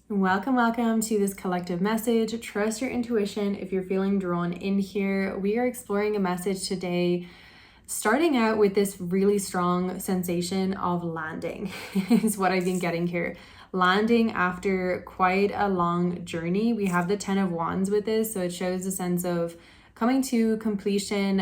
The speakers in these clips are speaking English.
Welcome to this collective message. Trust your intuition if you're feeling drawn in here. We are exploring a message today, starting out with this really strong sensation of landing is what I've been getting here. Landing after quite a long journey. We have the 10 of Wands with this, so it shows a sense of coming to completion,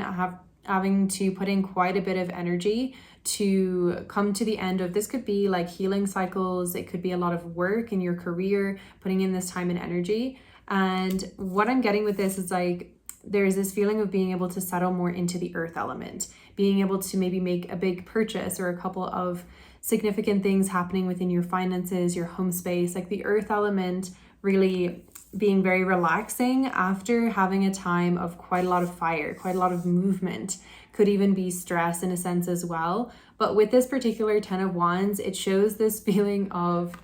having to put in quite a bit of energy to come to the end of this. Could be like healing cycles, it could be a lot of work in your career, putting in this time and energy. And what I'm getting with this is like there's this feeling of being able to settle more into the earth element, being able to maybe make a big purchase or a couple of significant things happening within your finances, your home space, like the earth element really being very relaxing after having a time of quite a lot of fire, quite a lot of movement. Could even be stress in a sense as well. But with this particular 10 of Wands, it shows this feeling of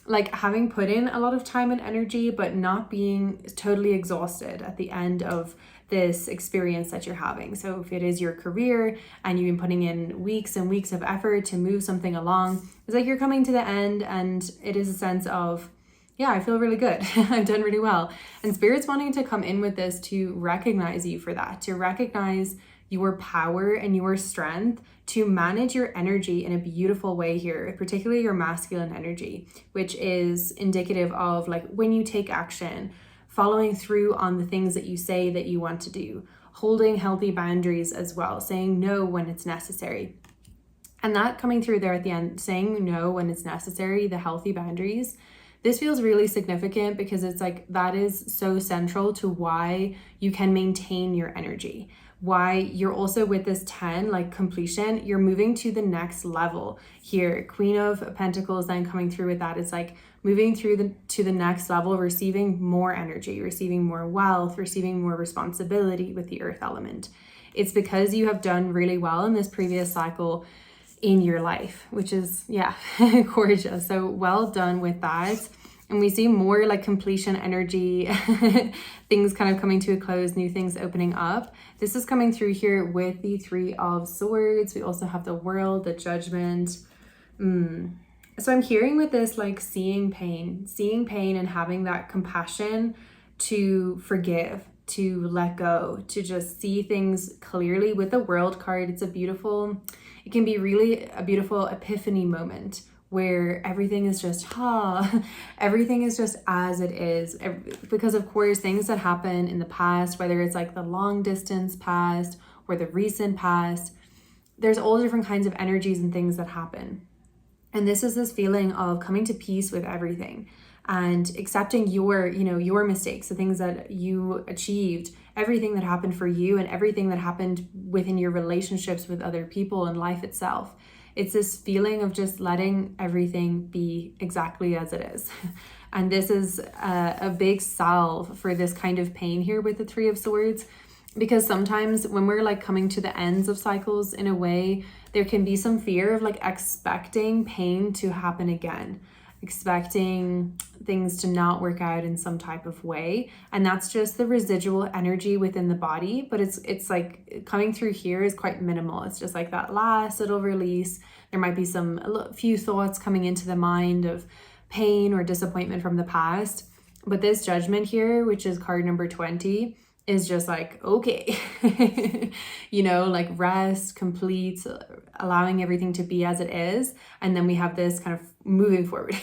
like having put in a lot of time and energy, but not being totally exhausted at the end of this experience that you're having. So if it is your career and you've been putting in weeks and weeks of effort to move something along, it's like you're coming to the end and it is a sense of, yeah, I feel really good. I've done really well. And Spirit's wanting to come in with this to recognize you for that, to recognize your power and your strength to manage your energy in a beautiful way here, particularly your masculine energy, which is indicative of like when you take action, following through on the things that you say that you want to do, holding healthy boundaries as well, saying no when it's necessary. And that coming through there at the end, saying no when it's necessary, the healthy boundaries. This feels really significant because it's like that is so central to why you can maintain your energy. Why you're also with this 10, like completion, you're moving to the next level here. Queen of Pentacles then coming through with that. It's like moving through to the next level, receiving more energy, receiving more wealth, receiving more responsibility with the earth element. It's because you have done really well in this previous cycle in your life, which is, yeah, gorgeous. So well done with that. And we see more like completion energy, things kind of coming to a close, new things opening up. This is coming through here with the 3 of Swords. We also have the World, the Judgment. So I'm hearing with this, like seeing pain and having that compassion to forgive, to let go, to just see things clearly. With the World card, it can be really a beautiful epiphany moment where everything is just, everything is just as it is. Because of course, things that happen in the past, whether it's like the long distance past or the recent past, there's all different kinds of energies and things that happen. And this is this feeling of coming to peace with everything and accepting your mistakes, the things that you achieved, everything that happened for you and everything that happened within your relationships with other people and life itself. It's this feeling of just letting everything be exactly as it is. And this is a big salve for this kind of pain here with the 3 of Swords, because sometimes when we're like coming to the ends of cycles in a way, there can be some fear of like expecting pain to happen again, expecting things to not work out in some type of way. And that's just the residual energy within the body. But it's like coming through here is quite minimal. It's just like that last little release. There might be a few thoughts coming into the mind of pain or disappointment from the past. But this Judgment here, which is card number 20, is just like, okay, like rest, complete, allowing everything to be as it is. And then we have this kind of moving forward,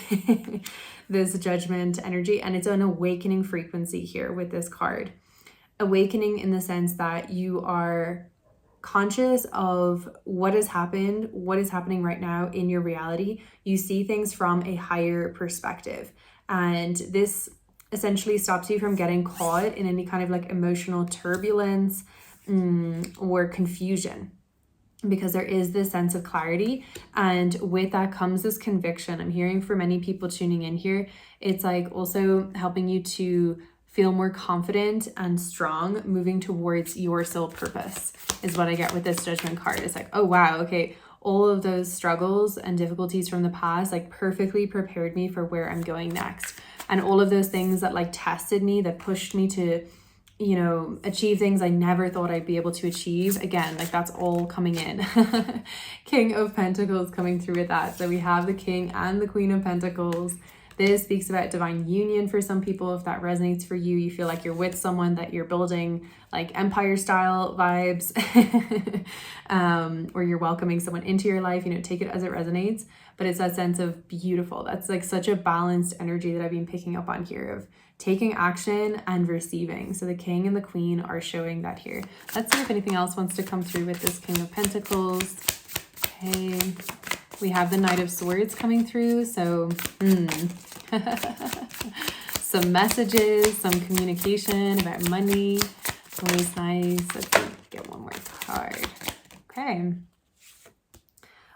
this Judgment energy, and it's an awakening frequency here with this card. Awakening in the sense that you are conscious of what has happened, what is happening right now in your reality. You see things from a higher perspective. And this essentially stops you from getting caught in any kind of like emotional turbulence or confusion, because there is this sense of clarity. And with that comes this conviction. I'm hearing for many people tuning in here, it's like also helping you to feel more confident and strong moving towards your soul purpose is what I get with this Judgment card. It's like, oh wow, okay, all of those struggles and difficulties from the past like perfectly prepared me for where I'm going next. And all of those things that like tested me, that pushed me to, achieve things I never thought I'd be able to achieve. Again, like that's all coming in. King of Pentacles coming through with that. So we have the King and the Queen of Pentacles. This speaks about divine union for some people. If that resonates for you, you feel like you're with someone that you're building like empire style vibes, or you're welcoming someone into your life, you know, take it as it resonates. But it's that sense of beautiful. That's like such a balanced energy that I've been picking up on here of taking action and receiving. So the king and the queen are showing that here. Let's see if anything else wants to come through with this King of Pentacles. Okay. We have the Knight of Swords coming through. So, some messages, some communication about money. Always nice. Let's see, get one more card. Okay.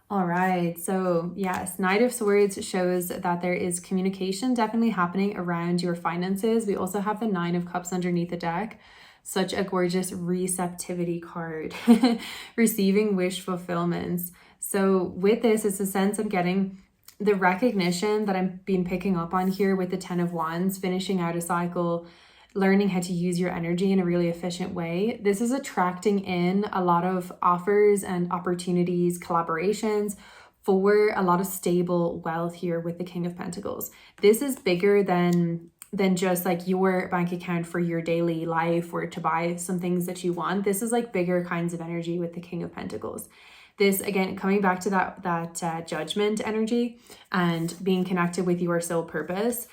All right, so yes, Knight of Swords shows that there is communication definitely happening around your finances. We also have the Nine of Cups underneath the deck. Such a gorgeous receptivity card. Receiving wish fulfillments. So with this, it's a sense of getting the recognition that I've been picking up on here with the 10 of Wands, finishing out a cycle, learning how to use your energy in a really efficient way. This is attracting in a lot of offers and opportunities, collaborations for a lot of stable wealth here with the King of Pentacles. This is bigger than just like your bank account for your daily life or to buy some things that you want. This is like bigger kinds of energy with the King of Pentacles. This, again, coming back to that judgment energy and being connected with your soul purpose.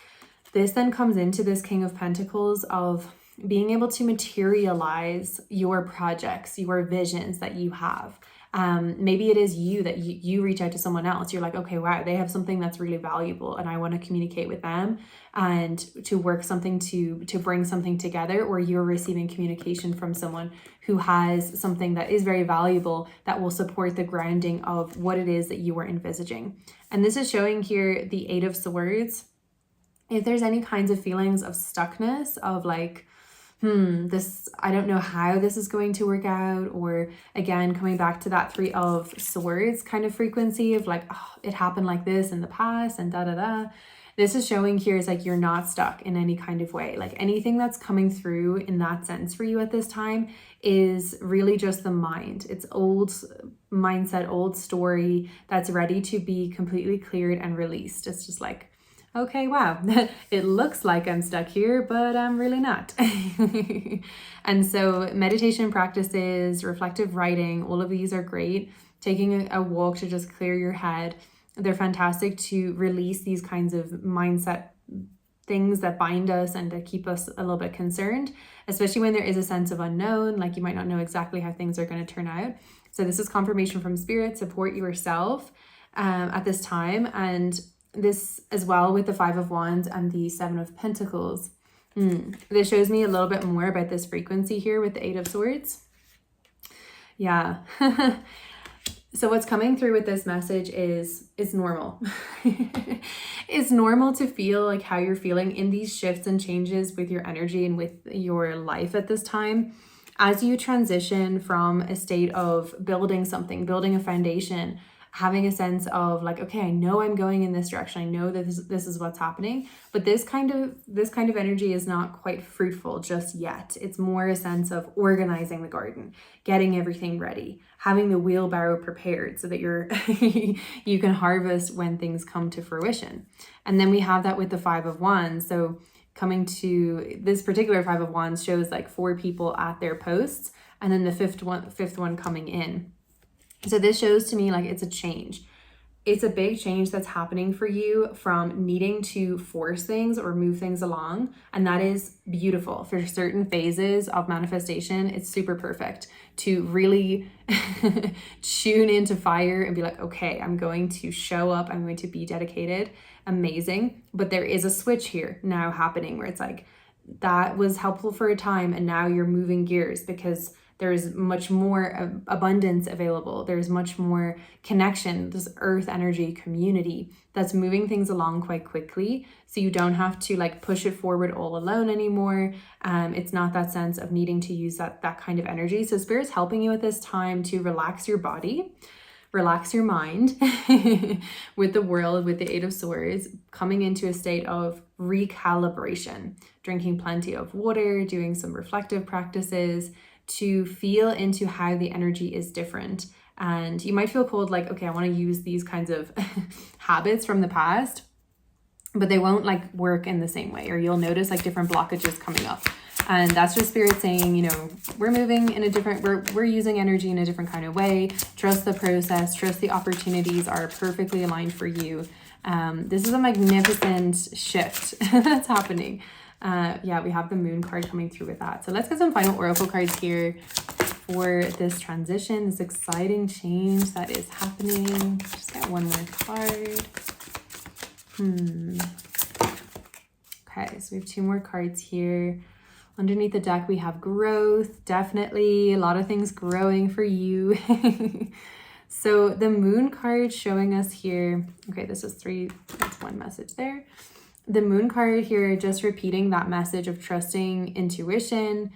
This then comes into this King of Pentacles of being able to materialize your projects, your visions that you have. Maybe it is you that you reach out to someone else. You're like, okay, wow, they have something that's really valuable and I want to communicate with them and to work something to bring something together, or you're receiving communication from someone who has something that is very valuable that will support the grounding of what it is that you are envisaging. And this is showing here the Eight of Swords. If there's any kinds of feelings of stuckness, of like, this, I don't know how this is going to work out, or again, coming back to that Three of Swords kind of frequency of like, oh, it happened like this in the past and da-da-da. This is showing here is like you're not stuck in any kind of way. Like anything that's coming through in that sense for you at this time is really just the mind. It's old mindset, old story that's ready to be completely cleared and released. It's just like, okay, wow, it looks like I'm stuck here, but I'm really not. And so meditation practices, reflective writing, all of these are great. Taking a walk to just clear your head. They're fantastic to release these kinds of mindset things that bind us and to keep us a little bit concerned, especially when there is a sense of unknown, like you might not know exactly how things are going to turn out. So this is confirmation from Spirit. Support yourself at this time. And this as well with the Five of Wands and the Seven of Pentacles. This shows me a little bit more about this frequency here with the Eight of Swords. Yeah. So what's coming through with this message is it's normal. It's normal to feel like how you're feeling in these shifts and changes with your energy and with your life at this time. As you transition from a state of building something, building a foundation, having a sense of like, okay, I know I'm going in this direction. I know that this is what's happening, but this kind of energy is not quite fruitful just yet. It's more a sense of organizing the garden, getting everything ready, having the wheelbarrow prepared so that you can harvest when things come to fruition. And then we have that with the Five of Wands. So coming to this particular Five of Wands shows like 4 people at their posts, and then the fifth one coming in. So this shows to me like it's a change. It's a big change that's happening for you from needing to force things or move things along. And that is beautiful. For certain phases of manifestation, it's super perfect to really tune into fire and be like, okay, I'm going to show up. I'm going to be dedicated. Amazing. But there is a switch here now happening where it's like, that was helpful for a time and now you're moving gears because there's much more abundance available. There's much more connection, this earth energy community that's moving things along quite quickly. So you don't have to like push it forward all alone anymore. It's not that sense of needing to use that kind of energy. So Spirit's helping you at this time to relax your body, relax your mind with the world, with the Eight of Swords, coming into a state of recalibration, drinking plenty of water, doing some reflective practices, to feel into how the energy is different. And you might feel called like, okay, I want to use these kinds of habits from the past but they won't like work in the same way, or you'll notice like different blockages coming up. And that's just spirit saying, you know, we're moving in a different, we're using energy in a different kind of way. Trust the process, trust the opportunities are perfectly aligned for you. This is a magnificent shift that's happening. Yeah, we have the moon card coming through with that. So let's get some final oracle cards here for this transition, this exciting change that is happening. Just get one more card. Okay, so we have 2 more cards here. Underneath the deck, we have growth. Definitely a lot of things growing for you. So the moon card showing us here. Okay, this is 3. That's 1 message there. The moon card here, just repeating that message of trusting intuition,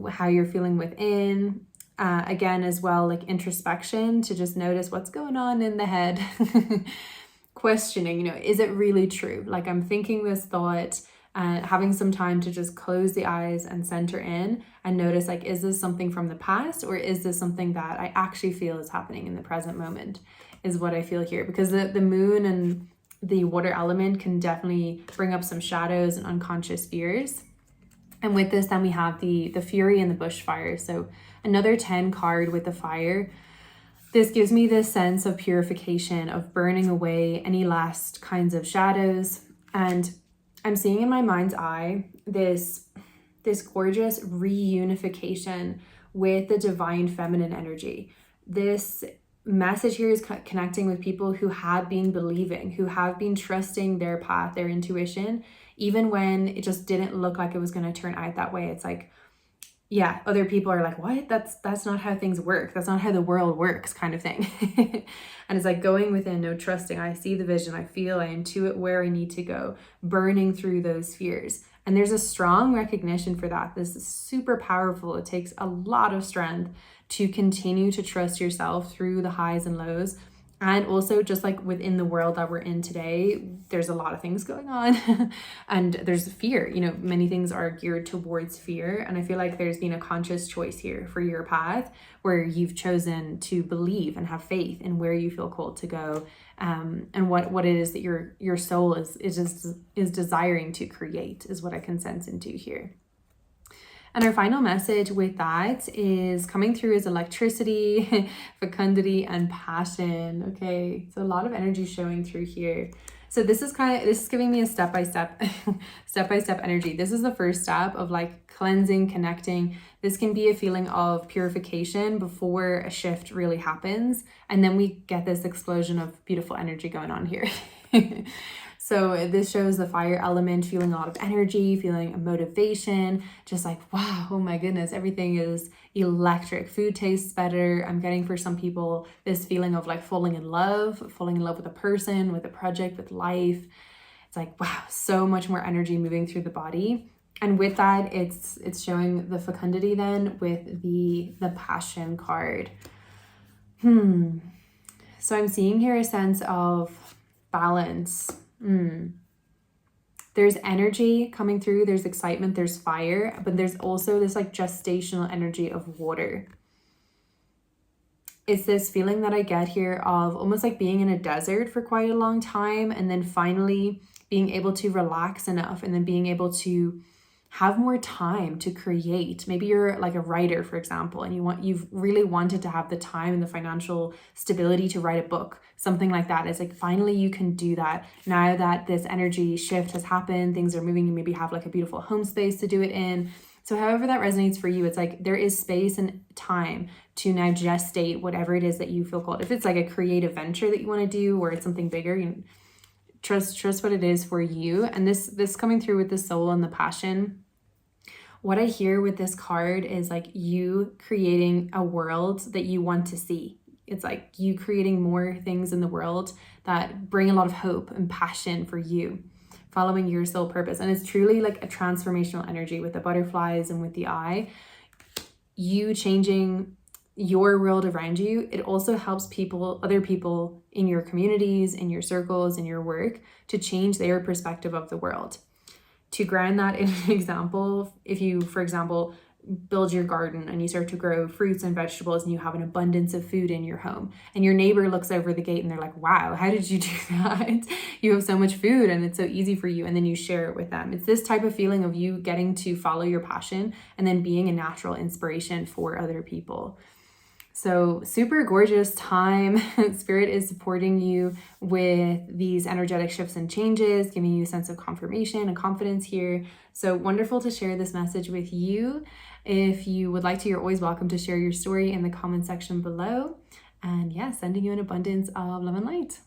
how you're feeling within. Again, as well, like introspection, to just notice what's going on in the head. Questioning, you know, is it really true? Like, I'm thinking this thought, and having some time to just close the eyes and center in and notice, like, is this something from the past, or is this something that I actually feel is happening in the present moment, is what I feel here. Because the moon and the water element can definitely bring up some shadows and unconscious fears. And with this, then we have the fury and the bushfire. So another 10 card with the fire. This gives me this sense of purification, of burning away any last kinds of shadows. And I'm seeing in my mind's eye this gorgeous reunification with the divine feminine energy. This message here is connecting with people who have been believing, who have been trusting their path, their intuition, even when it just didn't look like it was going to turn out that way. It's like, yeah, other people are like, what? That's not how things work. That's not how the world works, kind of thing. And it's like going within, no, trusting. I see the vision. I feel, I intuit where I need to go, burning through those fears. And there's a strong recognition for that. This is super powerful. It takes a lot of strength to continue to trust yourself through the highs and lows. And also, just like within the world that we're in today, there's a lot of things going on and there's fear. You know, many things are geared towards fear. And I feel like there's been a conscious choice here for your path where you've chosen to believe and have faith in where you feel called to go, and what it is that your soul is desiring to create, is what I can sense into here. And our final message with that is coming through as electricity, fecundity, and passion. Okay, so a lot of energy showing through here. So this is giving me a step-by-step energy. This is the first step of like cleansing, connecting. This can be a feeling of purification before a shift really happens. And then we get this explosion of beautiful energy going on here. So this shows the fire element, feeling a lot of energy, feeling a motivation, just like, wow, oh my goodness, everything is electric. Food tastes better. I'm getting, for some people, this feeling of like falling in love with a person, with a project, with life. It's like, wow, so much more energy moving through the body. And with that, it's showing the fecundity then with the passion card. So I'm seeing here a sense of balance. There's energy coming through, there's excitement, there's fire, but there's also this like gestational energy of water. It's this feeling that I get here of almost like being in a desert for quite a long time, and then finally being able to relax enough, and then being able to have more time to create. Maybe you're like a writer, for example, and you've really wanted to have the time and the financial stability to write a book, something like that. It's like finally you can do that now that this energy shift has happened. Things are moving. You maybe have like a beautiful home space to do it in. So however that resonates for you, it's like there is space and time to now gestate whatever it is that you feel called. If it's like a creative venture that you want to do, or it's something bigger, you trust what it is for you. And this coming through with the soul and the passion. What I hear with this card is like you creating a world that you want to see. It's like you creating more things in the world that bring a lot of hope and passion for you, following your soul purpose. And it's truly like a transformational energy with the butterflies and with the eye. You changing your world around you. It also helps other people in your communities, in your circles, in your work, to change their perspective of the world. To ground that in an example, if you, for example, build your garden and you start to grow fruits and vegetables and you have an abundance of food in your home, and your neighbor looks over the gate and they're like, wow, how did you do that? You have so much food and it's so easy for you. And then you share it with them. It's this type of feeling of you getting to follow your passion and then being a natural inspiration for other people. So super gorgeous time. Spirit is supporting you with these energetic shifts and changes, giving you a sense of confirmation and confidence here. So wonderful to share this message with you. If you would like to, you're always welcome to share your story in the comment section below. And yeah, sending you an abundance of love and light.